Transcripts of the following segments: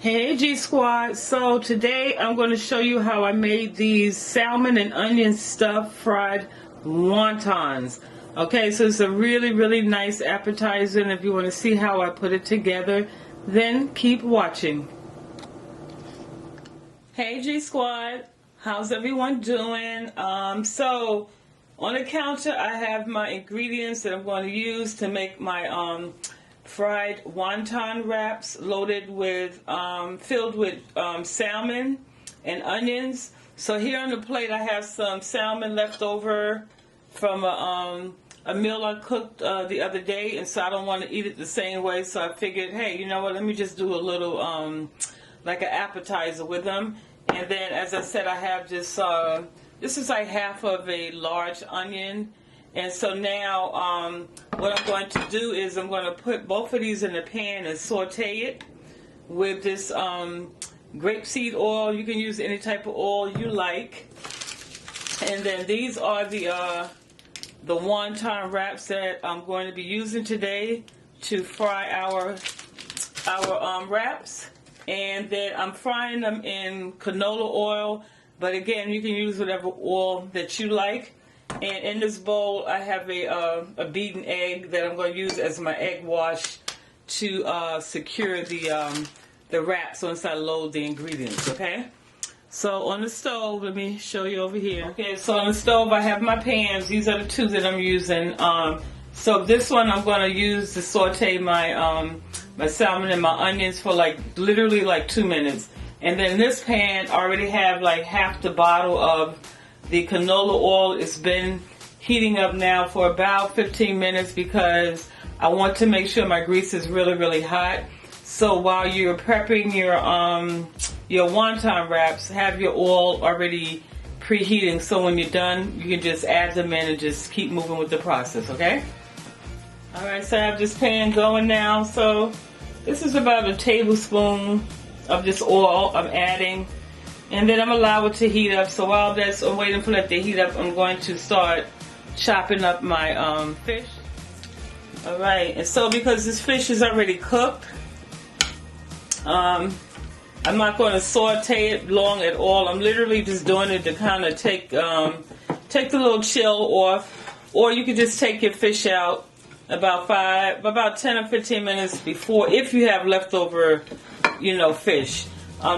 Hey G Squad, so today I'm going to show you how I made these salmon and onion stuffed fried wontons. Okay, so it's a really nice appetizer, and if you want to see how I put it together, then keep watching. Hey G Squad, how's everyone doing? So on the counter I have my ingredients that I'm going to use to make my fried wonton wraps loaded with filled with salmon and onions. So here on the plate I have some salmon left over from a meal I cooked the other day, and so I don't want to eat it the same way, so I figured, hey, you know what, let me just do a little like an appetizer with them. And then, as I said, I have this is like half of a large onion. And so now what I'm going to do is I'm going to put both of these in the pan and saute it with this grapeseed oil. You can use any type of oil you like. And then these are the wonton wraps that I'm going to be using today to fry our wraps. And then I'm frying them in canola oil, but again, you can use whatever oil that you like. And in this bowl, I have a beaten egg that I'm going to use as my egg wash to secure the wrap once I load the ingredients, okay? So on the stove, let me show you over here. Okay, so on the stove, I have my pans. These are the two that I'm using. So this one I'm going to use to saute my my salmon and my onions for literally 2 minutes. And then this pan I already have like half the bottle of the canola oil. It's been heating up now for about 15 minutes because I want to make sure my grease is really hot. So while you're prepping your wonton wraps, have your oil already preheating, so when you're done, you can just add them in and just keep moving with the process, okay? Alright, so I have this pan going now. So this is about a tablespoon of this oil I'm adding. And then I'm allow it to heat up. So while I'm waiting for that to heat up, I'm going to start chopping up my fish. Alright, and so because this fish is already cooked, I'm not going to saute it long at all. I'm literally just doing it to kind of take the little chill off. Or you could just take your fish out about 10 or 15 minutes before, if you have leftover, fish.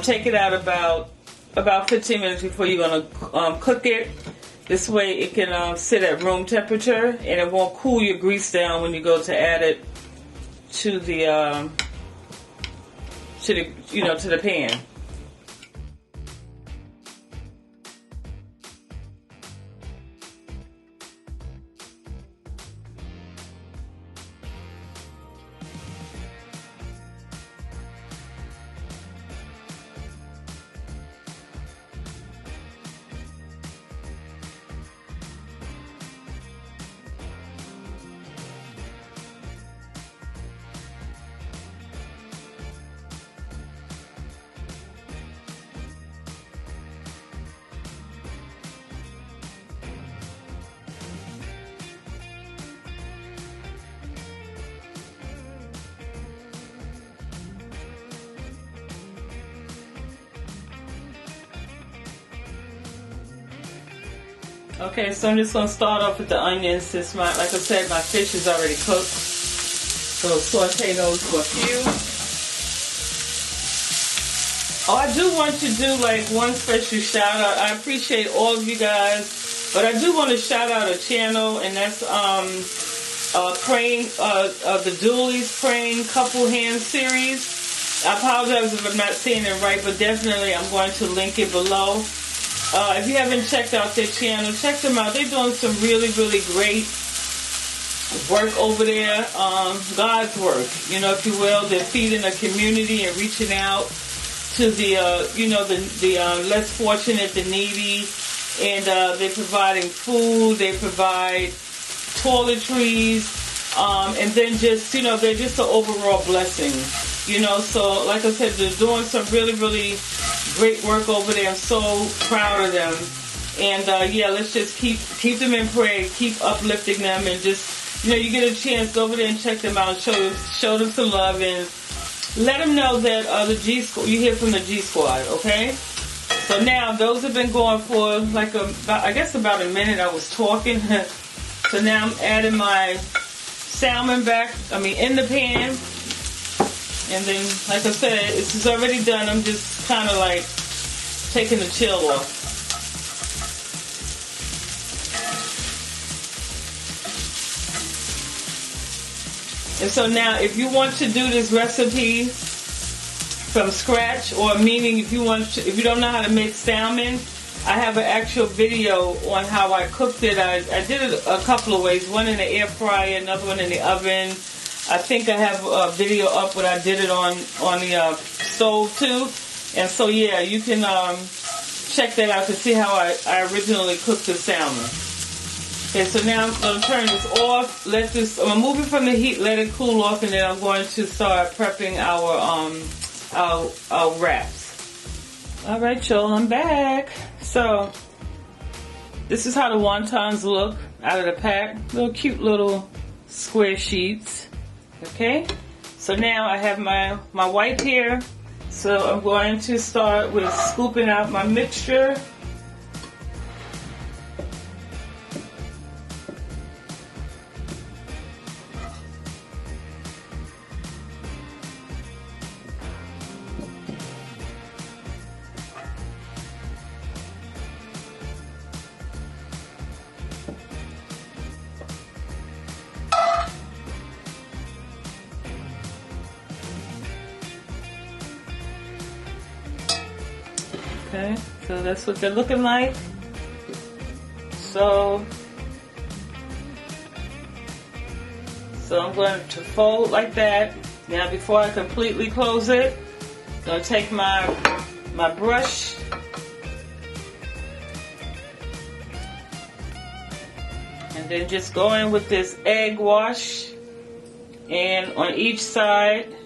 Take it out about 15 minutes before you're going to cook it. This way it can sit at room temperature, and it won't cool your grease down when you go to add it to the pan. Okay, so I'm just going to start off with the onions since like I said, my fish is already cooked. So saute those for a few. Oh, I do want to do one special shout out. I appreciate all of you guys, but I do want to shout out a channel, and that's praying the Doolies Praying Couple Hand Series. I apologize if I'm not saying it right, but definitely I'm going to link it below. If you haven't checked out their channel, check them out. They're doing some really great work over there. God's work, if you will. They're feeding a community and reaching out to the less fortunate, the needy, and they're providing food. They provide toiletries, and then just they're just an overall blessing. So like I said, they're doing some really great work over there. I'm so proud of them. And let's just keep them in prayer, keep uplifting them, and just you get a chance, go over there and check them out, show them some love, and let them know that the G Squad, you hear from the G Squad, okay? So now those have been going for like I guess about a minute. I was talking. So now I'm adding my salmon back, in the pan. And then, like I said, this is already done. I'm just kind of like taking the chill off. And so now, if you want to do this recipe from scratch, or meaning if you don't know how to make salmon, I have an actual video on how I cooked it. I did it a couple of ways. One in the air fryer, another one in the oven. I think I have a video up when I did it on the stove too. And so yeah, you can check that out to see how I originally cooked the salmon. Okay, so now I'm going to turn this off. I'm going to move it from the heat, let it cool off, and then I'm going to start prepping our wraps. All right, y'all, I'm back. So this is how the wontons look out of the pack. Little cute little square sheets. Okay, so now I have my white here. So I'm going to start with scooping out my mixture. Okay, so that's what they're looking like. So I'm going to fold like that. Now before I completely close it, I'm going to take my brush and then just go in with this egg wash, and on each side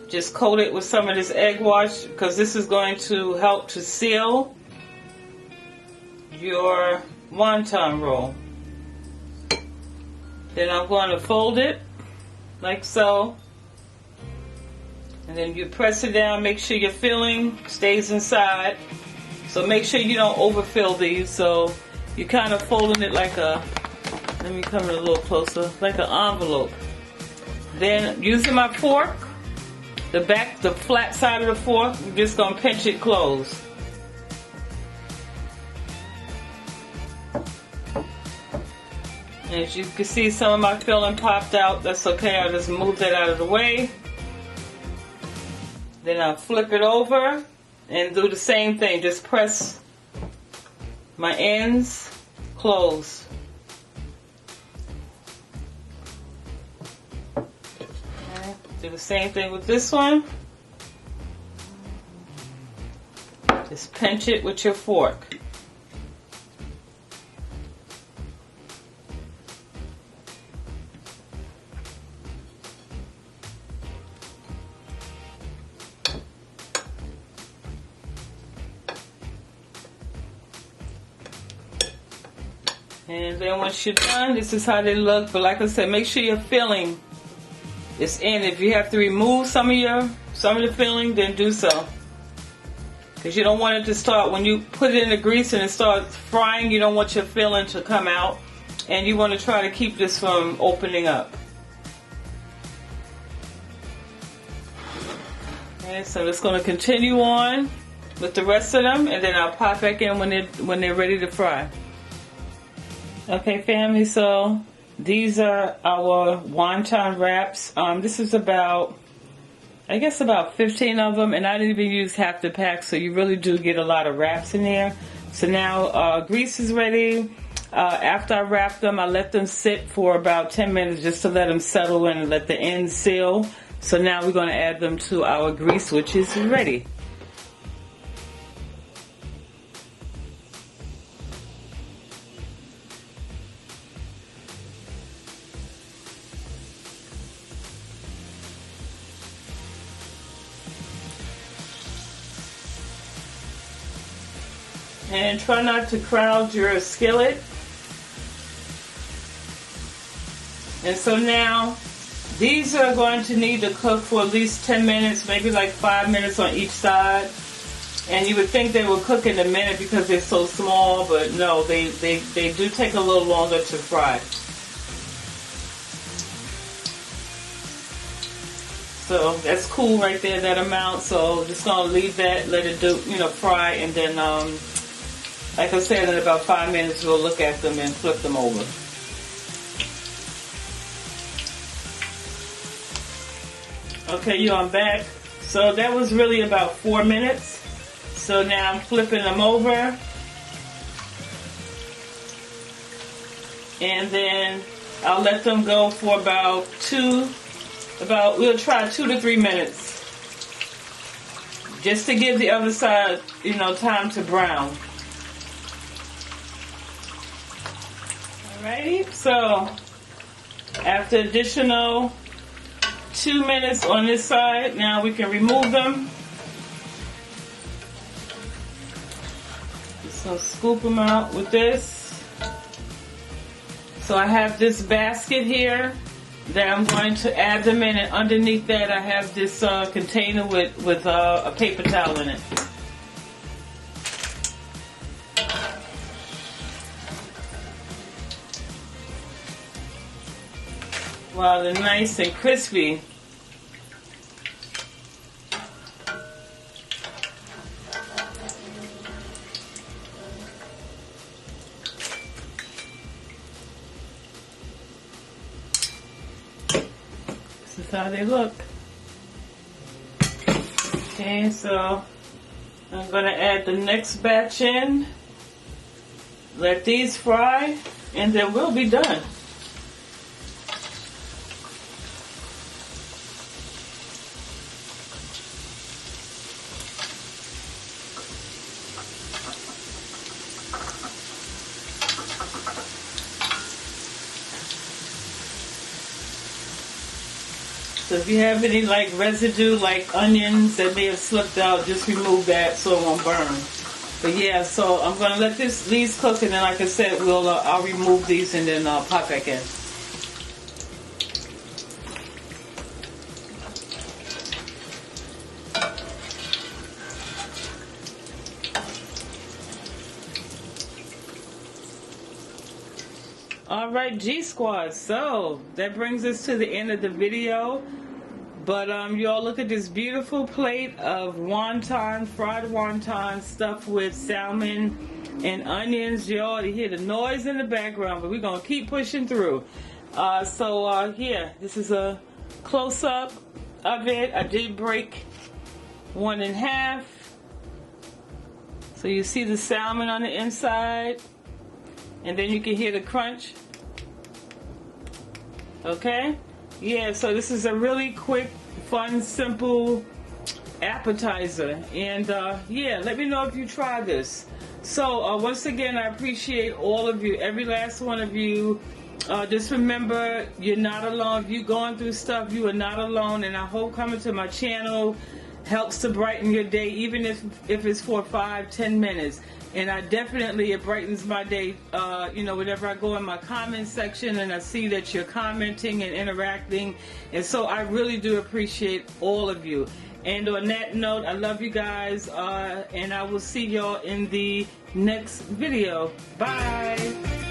just coat it with some of this egg wash, because this is going to help to seal your wonton roll. Then I'm going to fold it like so, and then you press it down. Make sure your filling stays inside, so make sure you don't overfill these. So you're kind of folding it like let me come in a little closer, like an envelope. Then using my fork, the flat side of the fork, I'm just going to pinch it closed. And as you can see, some of my filling popped out. That's okay, I'll just move that out of the way. Then I'll flip it over and do the same thing. Just press my ends closed. Do the same thing with this one. Just pinch it with your fork. And then once you're done, this is how they look. But like I said, make sure your filling is in. If you have to remove some of the filling, then do so. Because you don't want it to start, when you put it in the grease and it starts frying, you don't want your filling to come out. And you want to try to keep this from opening up. Okay, so it's going to continue on with the rest of them, and then I'll pop back in when they're ready to fry. Okay, family, so these are our wonton wraps. This is about 15 of them, and I didn't even use half the pack, so you really do get a lot of wraps in there. So now grease is ready. After I wrap them, I let them sit for about 10 minutes just to let them settle in and let the ends seal. So now we're going to add them to our grease, which is ready. And try not to crowd your skillet. And so now These are going to need to cook for at least 10 minutes, maybe like 5 minutes on each side. And you would think they would cook in a minute because they're so small, but no, they do take a little longer to fry. So that's cool right there, that amount. So just gonna leave that, let it do, fry, and then like I said, in about 5 minutes we'll look at them and flip them over. Okay, I'm back. So that was really about 4 minutes. So now I'm flipping them over. And then I'll let them go for we'll try 2 to 3 minutes. Just to give the other side, time to brown. Alrighty, so after additional 2 minutes on this side, now we can remove them. So scoop them out with this. So I have this basket here that I'm going to add them in, and underneath that I have this container with a paper towel in it. Wow, they're nice and crispy. This is how they look. Okay, so I'm going to add the next batch in. Let these fry, and then we'll be done. So if you have any like residue, like onions that may have slipped out, just remove that so it won't burn. But yeah, so I'm gonna let these cook, and then like I said, I'll remove these and then pop back in. Alright, G Squad, so that brings us to the end of the video. But y'all, look at this beautiful plate of wonton, fried wonton stuffed with salmon and onions. Y'all, you hear the noise in the background, but we're going to keep pushing through. Here, this is a close-up of it. I did break one in half. So you see the salmon on the inside. And then you can hear the crunch. Okay? Yeah, so this is a really quick, fun, simple appetizer. And yeah, let me know if you try this. So once again, I appreciate all of you, every last one of you. Just remember, you're not alone. If you're going through stuff, you are not alone. And I hope coming to my channel helps to brighten your day, even if it's for 5-10 minutes. And it brightens my day, whenever I go in my comment section and I see that you're commenting and interacting. And so I really do appreciate all of you. And on that note, I love you guys, and I will see y'all in the next video. Bye.